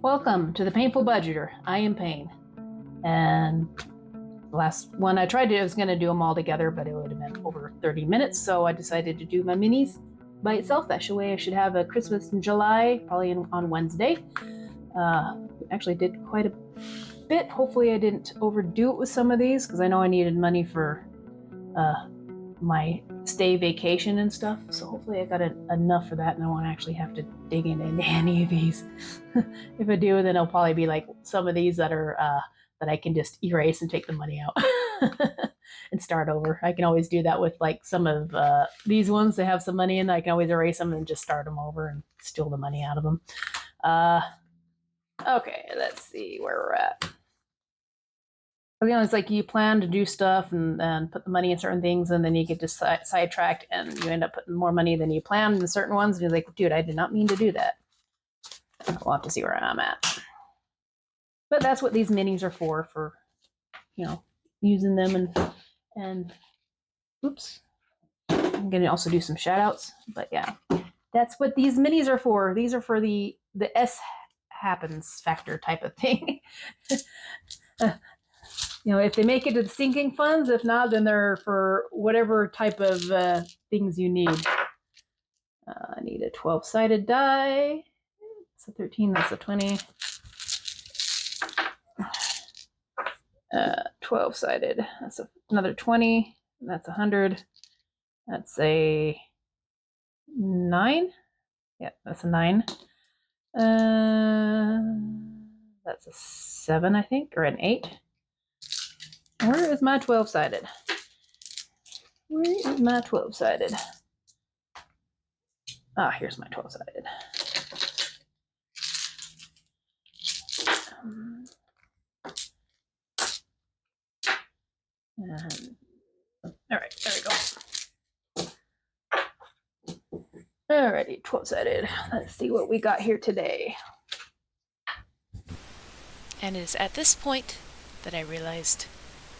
Welcome to the Painful Budgeter. I am Payne. And the last one I tried to, I was going to do them all together, but it would have been over 30 minutes. So I decided to do my minis by itself. That way I should have a Christmas in July, probably on Wednesday. Actually did quite a bit. Hopefully I didn't overdo it with some of these because I know I needed money for my stay vacation and stuff. So hopefully I got enough for that and I won't actually have to dig into any of these. If I do, then it'll probably be like some of these that are that I can just erase and take the money out and start over. I can always do that with like some of these ones that have some money in. I can always erase them and just start them over and steal the money out of them. Okay, let's see where we're at. It's like you plan to do stuff and put the money in certain things, and then you get just sidetracked, and you end up putting more money than you planned in certain ones. And you're like, dude, I did not mean to do that. We'll have to see where I'm at. But that's what these minis are for using them and oops. I'm gonna also do some shout outs. But yeah, that's what these minis are for. These are for the S happens factor type of thing. If they make it to the sinking funds, if not, then they're for whatever type of things you need. I need a 12-sided die. It's a 13, that's a 20. 12-sided, that's another 20. That's 100. That's a 9. Yeah, that's a 9. That's a 7, I think, or an 8. Where is my 12-sided? Where is my 12-sided? Here's my 12-sided. All right, there we go. Alrighty, 12-sided. Let's see what we got here today. And it is at this point that I realized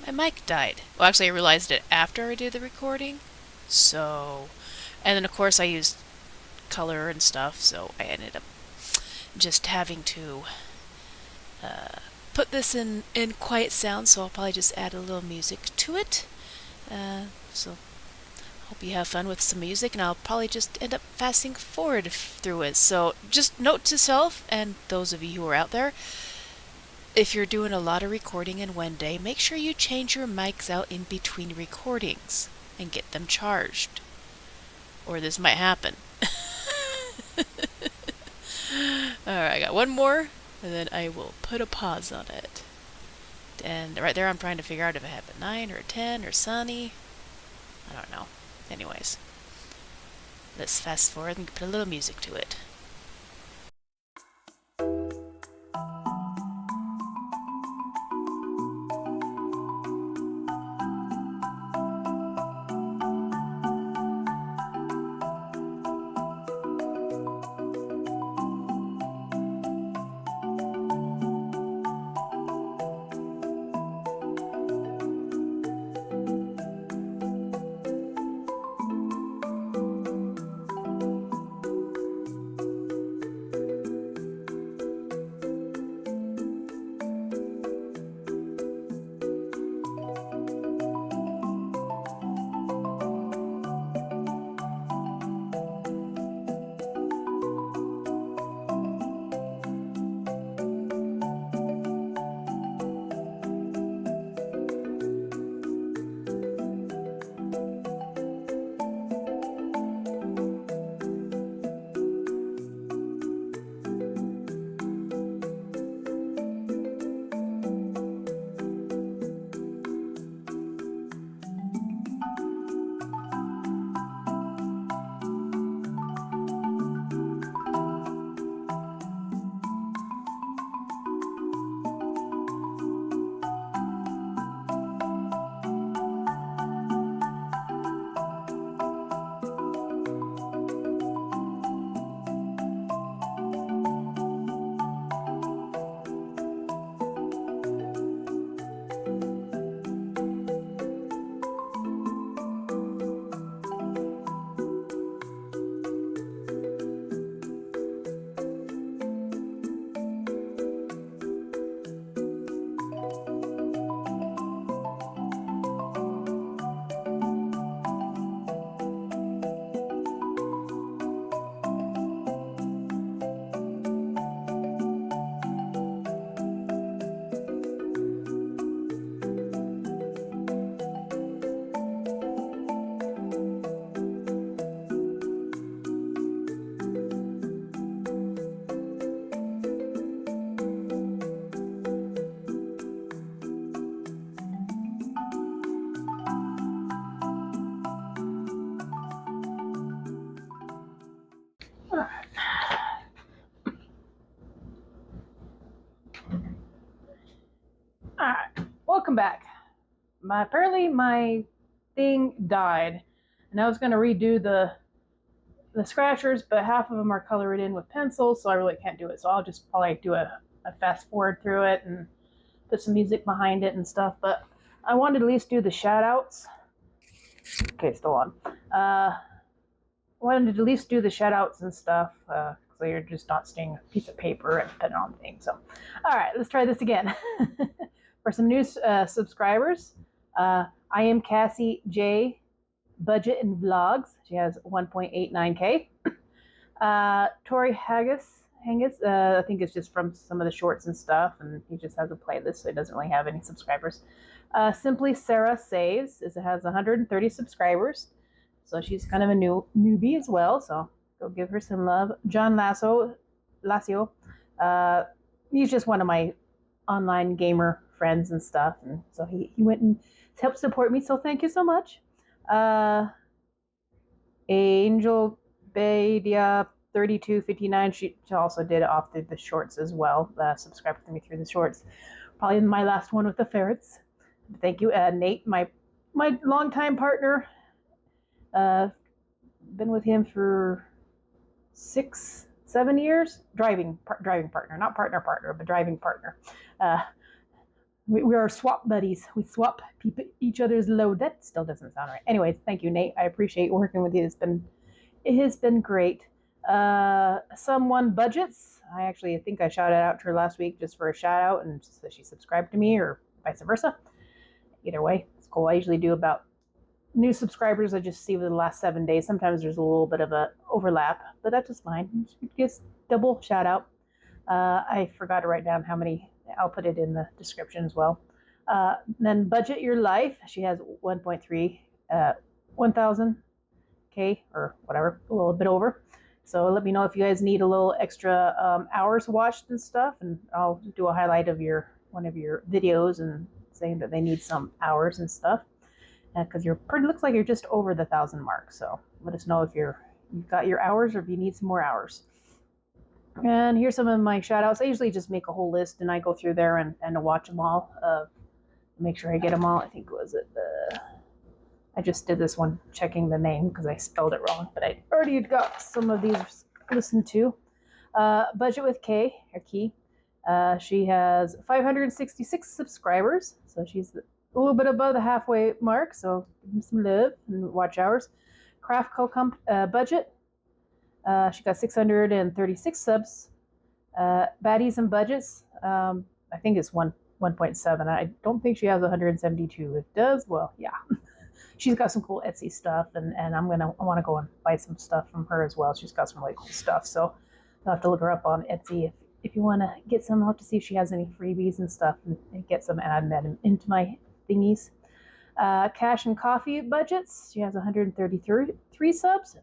my mic died. Well, actually, I realized it after I did the recording. And then of course I used color and stuff, so I ended up just having to put this in quiet sound, so I'll probably just add a little music to it. So hope you have fun with some music, and I'll probably just end up fasting forward through it. So just note to self, and those of you who are out there, if you're doing a lot of recording in one day, make sure you change your mics out in between recordings and get them charged, or this might happen. Alright, I got one more, and then I will put a pause on it. And right there I'm trying to figure out if I have a 9 or a 10 or sunny. I don't know. Anyways, let's fast forward and put a little music to it. welcome back. Apparently my thing died, and I was going to redo the scratchers, but half of them are colored in with pencils, so I really can't do it. So I'll just probably do a fast forward through it and put some music behind it and stuff. But I wanted to at least do the shout outs. Okay, still on. Wanted to at least do the shout outs and stuff, so you're just not staying a piece of paper and putting on things. So, all right, let's try this again. For some new subscribers, I am Cassie J. Budget and Vlogs. She has 1.89K. Tori Haggis, I think it's just from some of the shorts and stuff, and he just has a playlist, so he doesn't really have any subscribers. Simply Sarah Saves, it has 130 subscribers, so she's kind of a newbie as well, so go give her some love. John Lasso, he's just one of my online gamer friends and stuff, and so he went and helped support me, so thank you so much. Angel Badia 3259, she also did it off the shorts as well, subscribed to me through the shorts. Probably my last one with the ferrets. Thank you. Nate, my longtime partner, been with him for 6-7 years. Driving partner, not partner, but driving partner. We are swap buddies. We swap each other's load. That still doesn't sound right. Anyways, thank you, Nate. I appreciate working with you. It has been great. Someone budgets. I think I shouted out to her last week just for a shout out, and so she subscribed to me, or vice versa. Either way, it's cool. I usually do about new subscribers. I just see within the last 7 days. Sometimes there's a little bit of a overlap, but that's just fine. Just double shout out. I forgot to write down how many. I'll put it in the description as well. Then Budget Your Life. She has 1,000K or whatever, a little bit over. So let me know if you guys need a little extra hours watched and stuff, and I'll do a highlight of one of your videos and saying that they need some hours and stuff. Because looks like you're just over the 1,000 mark. So let us know if you've got your hours or if you need some more hours. And here's some of my shout outs. I usually just make a whole list and I go through there and watch them all. Make sure I get them all. I think I just did this one checking the name because I spelled it wrong, but I already got some of these listened to. Budget with K, or Key. She has 566 subscribers, so she's a little bit above the halfway mark, so give them some love and watch hours. Craft Budget. She got 636 subs. Baddies and Budgets. I think it's 1.7. I don't think she has 172. If it does, well, yeah. She's got some cool Etsy stuff, and I want to go and buy some stuff from her as well. She's got some really cool stuff, so I'll have to look her up on Etsy if you want to get some. I'll have to see if she has any freebies and stuff, and get some and add them into my thingies. Cash and Coffee Budgets. She has 133 subs.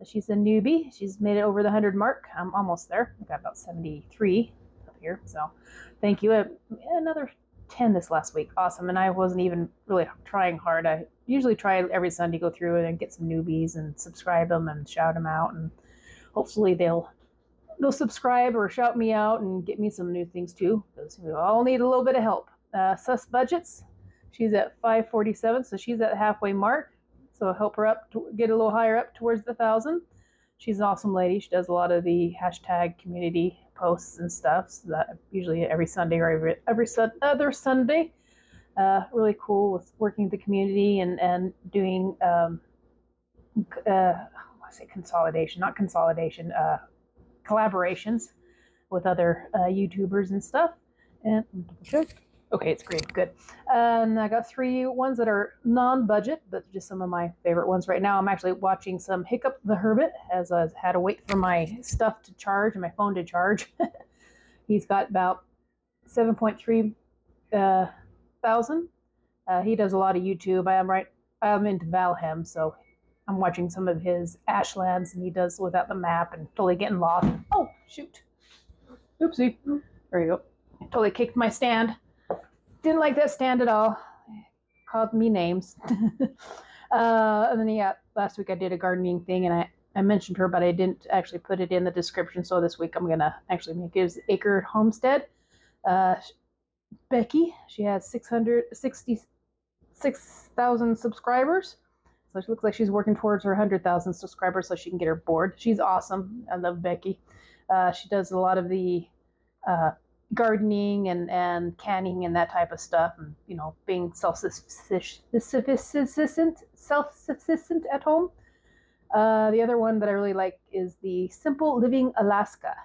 She's a newbie. She's made it over the 100 mark. I'm almost there. I got about 73 up here. So thank you. Another 10 this last week. Awesome. And I wasn't even really trying hard. I usually try every Sunday, go through it and get some newbies and subscribe them and shout them out. And hopefully they'll subscribe or shout me out and get me some new things too, because we all need a little bit of help. Sus Budgets. She's at 547. So she's at the halfway mark. So help her up to get a little higher up towards the 1,000. She's an awesome lady. She does a lot of the hashtag community posts and stuff. So that usually every Sunday or every other Sunday. Really cool with working with the community and doing collaborations with other YouTubers and stuff. And okay, it's green. Good. And I got 3 ones that are non-budget, but just some of my favorite ones right now. I'm actually watching some Hiccup the Hermit, as I had to wait for my stuff to charge, my phone to charge. He's got about 7.3 thousand. He does a lot of YouTube. I'm into Valheim, so I'm watching some of his Ashlands, and he does without the map and totally getting lost. Oh, shoot. Oopsie. There you go. Totally kicked my stand. Didn't like that stand at all. Called me names. And then, last week I did a gardening thing, and I mentioned her, but I didn't actually put it in the description. So this week I'm going to actually make his acre homestead. Becky. She has 666,000 subscribers. So she looks like she's working towards her 100,000 subscribers so she can get her board. She's awesome. I love Becky. She does a lot of the uh, gardening and canning and that type of stuff, and being self-sufficient at home. The other one that I really like is the Simple Living Alaska.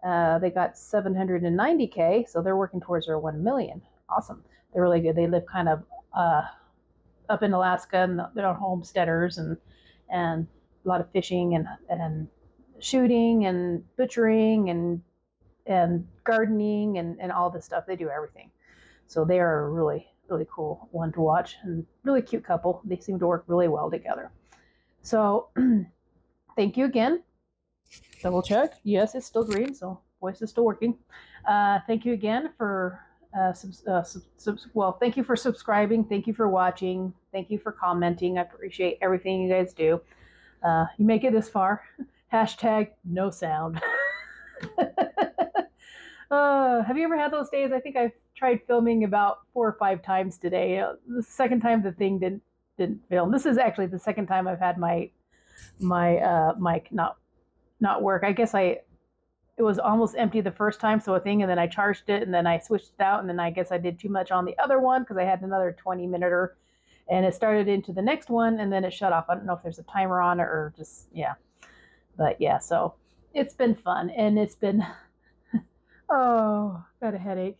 They got 790K, so they're working towards their 1 million. Awesome. They're really good. They live kind of up in Alaska, and they're homesteaders, and a lot of fishing and shooting and butchering and gardening and all this stuff. They do everything. So they are a really, really cool one to watch, and really cute couple. They seem to work really well together. So thank you again. Double check. Yes, it's still green, so voice is still working. Thank you again for thank you for subscribing. Thank you for watching. Thank you for commenting. I appreciate everything you guys do. You make it this far. Hashtag no sound. Have you ever had those days? I think I've tried filming about 4 or 5 times today. The second time the thing didn't film. This is actually the second time I've had my mic not work. I guess it was almost empty the first time, so and then I charged it, and then I switched it out, and then I guess I did too much on the other one because I had another 20-minute, and it started into the next one, and then it shut off. I don't know if there's a timer on it or just, yeah. But yeah, so it's been fun, and it's been, oh, got a headache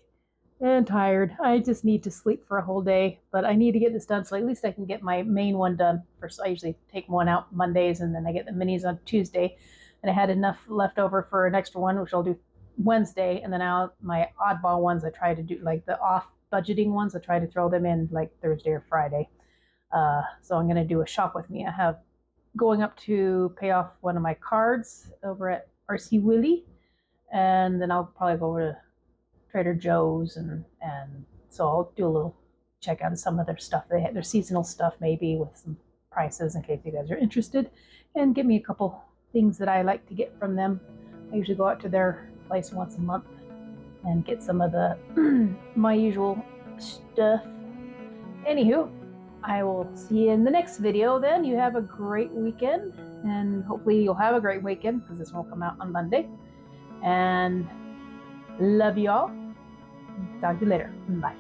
and tired. I just need to sleep for a whole day, but I need to get this done so at least I can get my main one done first. I usually take one out Mondays, and then I get the minis on Tuesday. And I had enough left over for an extra one, which I'll do Wednesday. And then my oddball ones, I try to do, like the off budgeting ones, I try to throw them in like Thursday or Friday. So I'm going to do a shop with me. I have going up to pay off one of my cards over at RC Willie. And then I'll probably go over to Trader Joe's. And so I'll do a little check out of some of their stuff. They have their seasonal stuff, maybe with some prices in case you guys are interested. And get me a couple things that I like to get from them. I usually go out to their place once a month and get some of the my usual stuff. Anywho, I will see you in the next video then. You have a great weekend, and hopefully you'll have a great weekend because this won't come out on Monday. And love you all. Talk to you later. Bye.